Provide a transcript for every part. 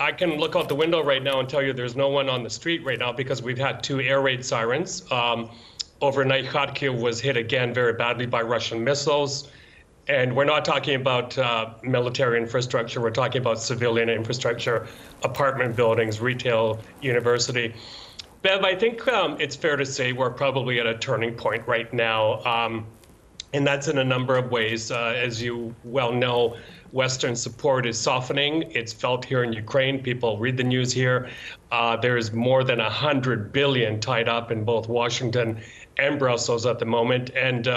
I can look out the window right now and tell you there's no one on the street right now because we've had 2 air raid sirens. Overnight, Kharkiv was hit again very badly by Russian missiles. And we're not talking about military infrastructure. We're talking about civilian infrastructure, apartment buildings, retail, university. Bev, I think it's fair to say we're probably at a turning point right now. And that's in a number of ways. As you well know, Western support is softening. It's felt here in Ukraine. People read the news here. There's more than 100 billion tied up in both Washington and Brussels at the moment. And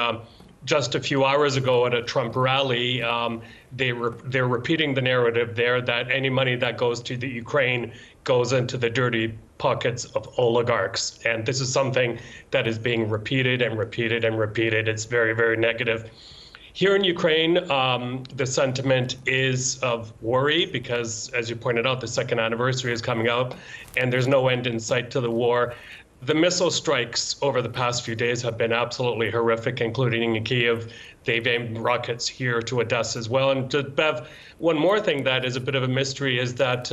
just a few hours ago at a Trump rally, they're repeating the narrative there that any money that goes to the Ukraine goes into the dirty pockets of oligarchs. And this is something that is being repeated and repeated and repeated. It's very, very negative. Here in Ukraine, the sentiment is of worry because, as you pointed out, the second anniversary is coming up and there's no end in sight to the war. The missile strikes over the past few days have been absolutely horrific, including in Kyiv. They've aimed rockets here to Odessa as well. And to Bev, one more thing that is a bit of a mystery is that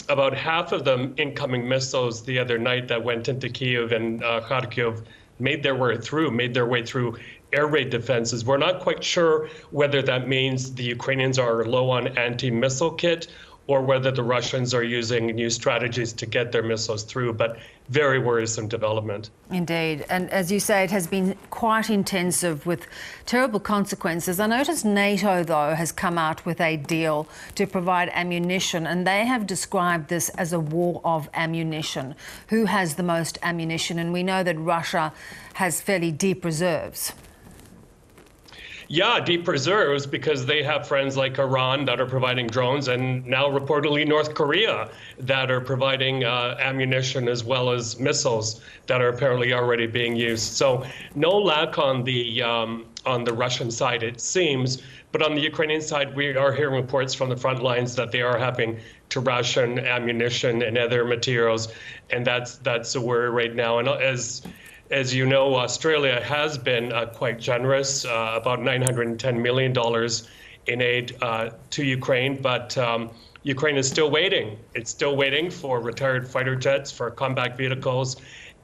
about half of the incoming missiles the other night that went into Kyiv and Kharkiv made their way through air raid defenses. We're not quite sure whether that means the Ukrainians are low on anti-missile kit or whether the Russians are using new strategies to get their missiles through, but very worrisome development. Indeed. And as you say, it has been quite intensive with terrible consequences. I noticed NATO, though, has come out with a deal to provide ammunition, and they have described this as a war of ammunition. Who has the most ammunition? And we know that Russia has fairly deep reserves. Yeah, deep reserves because they have friends like Iran that are providing drones and now reportedly North Korea that are providing ammunition as well as missiles that are apparently already being used. So no lack on the Russian side, it seems. But on the Ukrainian side, we are hearing reports from the front lines that they are having to ration ammunition and other materials. And that's a worry right now. And as you know, Australia has been quite generous, about $910 million in aid to Ukraine, but Ukraine is still waiting. It's still waiting for retired fighter jets, for combat vehicles,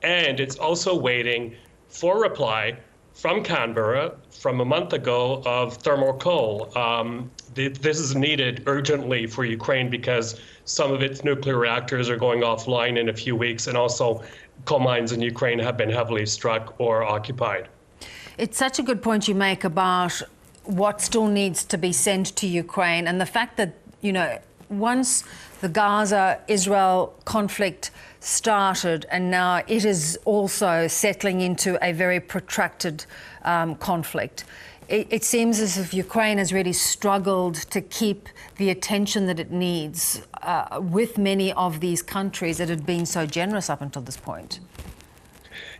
and it's also waiting for reply from Canberra from a month ago of thermal coal. This is needed urgently for Ukraine because some of its nuclear reactors are going offline in a few weeks, and also coal mines in Ukraine have been heavily struck or occupied. It's such a good point you make about what still needs to be sent to Ukraine and the fact that, you know, once the Gaza-Israel conflict started and now it is also settling into a very protracted conflict, it seems as if Ukraine has really struggled to keep the attention that it needs with many of these countries that had been so generous up until this point.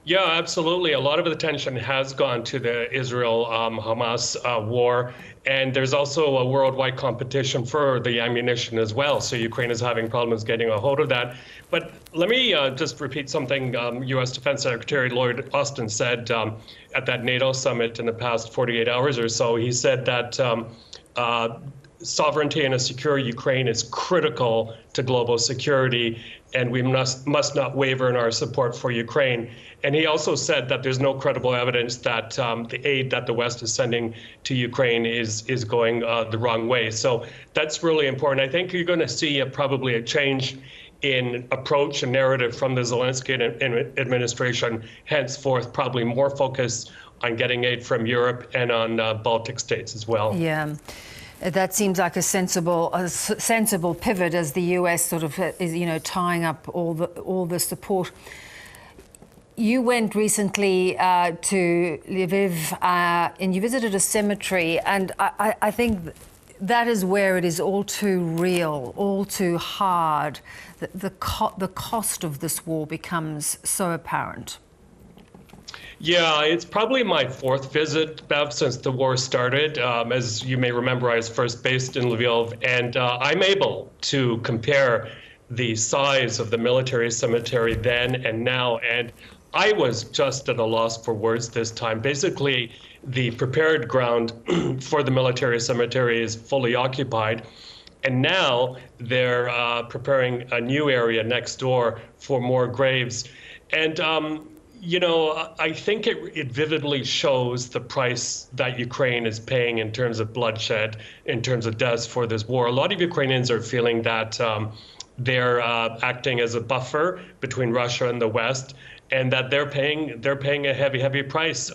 Yeah, absolutely. A lot of the attention has gone to the Israel-Hamas war, and there's also a worldwide competition for the ammunition as well. So Ukraine is having problems getting a hold of that. But let me just repeat something U.S. Defense Secretary Lloyd Austin said at that NATO summit in the past 48 hours or so. He said that sovereignty and a secure Ukraine is critical to global security, and we must not waver in our support for Ukraine. And he also said that there's no credible evidence that the aid that the West is sending to Ukraine is going the wrong way. So that's really important. I think you're going to see probably a change in approach and narrative from the Zelensky administration, henceforth probably more focus on getting aid from Europe and on Baltic states as well. Yeah. That seems like a sensible pivot as the US sort of is, you know, tying up all the support. You went recently to Lviv and you visited a cemetery, and I think that is where it is all too real, all too hard. The cost of this war becomes so apparent. Yeah, it's probably my 4th visit, Bev, since the war started. As you may remember, I was first based in Lviv, and I'm able to compare the size of the military cemetery then and now, and I was just at a loss for words this time. Basically, the prepared ground for the military cemetery is fully occupied. And now they're preparing a new area next door for more graves. And, I think it vividly shows the price that Ukraine is paying in terms of bloodshed, in terms of deaths for this war. A lot of Ukrainians are feeling that they're acting as a buffer between Russia and the West, and that they're paying a heavy price.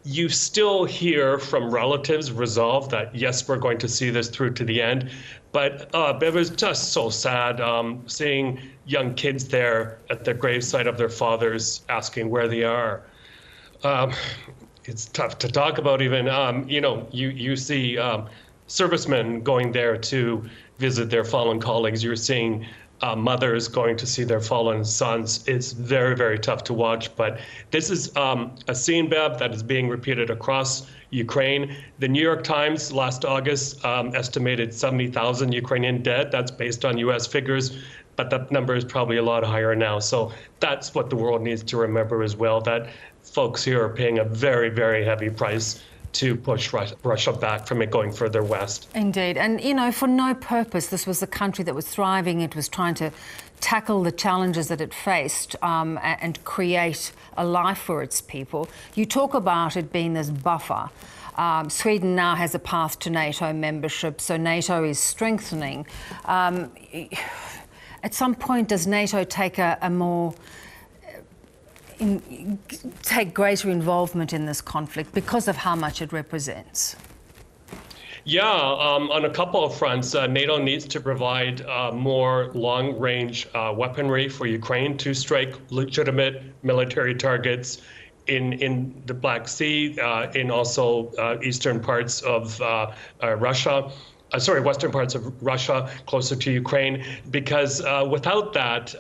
You still hear from relatives resolve that, yes, we're going to see this through to the end. But it was just so sad seeing young kids there at the gravesite of their fathers asking where they are. It's tough to talk about even. You see servicemen going there to visit their fallen colleagues. You're seeing mothers going to see their fallen sons. It's very, very tough to watch. But this is a scene, Bev, that is being repeated across Ukraine. The New York Times last August estimated 70,000 Ukrainian dead. That's based on U.S. figures, but that number is probably a lot higher now. So that's what the world needs to remember as well, that folks here are paying a very, very heavy price to push Russia back from it going further west. Indeed. And, for no purpose. This was a country that was thriving. It was trying to tackle the challenges that it faced and create a life for its people. You talk about it being this buffer. Sweden now has a path to NATO membership, so NATO is strengthening. At some point, does NATO take take greater involvement in this conflict because of how much it represents? Yeah, on a couple of fronts, NATO needs to provide more long-range weaponry for Ukraine to strike legitimate military targets in the Black Sea, in also eastern parts of Russia. Western parts of Russia, closer to Ukraine, because without that,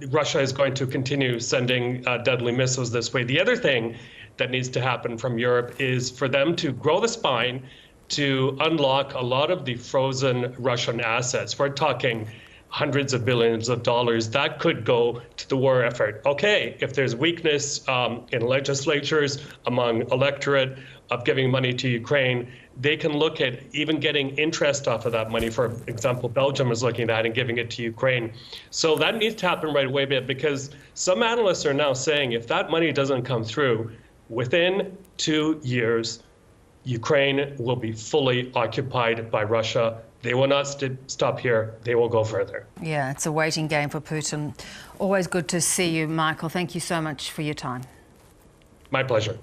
Russia is going to continue sending deadly missiles this way. The other thing that needs to happen from Europe is for them to grow the spine to unlock a lot of the frozen Russian assets. We're talking hundreds of billions of dollars that could go to the war effort. Okay, if there's weakness in legislatures, among electorate, of giving money to Ukraine, they can look at even getting interest off of that money. For example, Belgium is looking at that and giving it to Ukraine. So that needs to happen right away, because some analysts are now saying if that money doesn't come through, within 2 years, Ukraine will be fully occupied by Russia. They will not stop here. They will go further. Yeah, it's a waiting game for Putin. Always good to see you, Michael. Thank you so much for your time. My pleasure.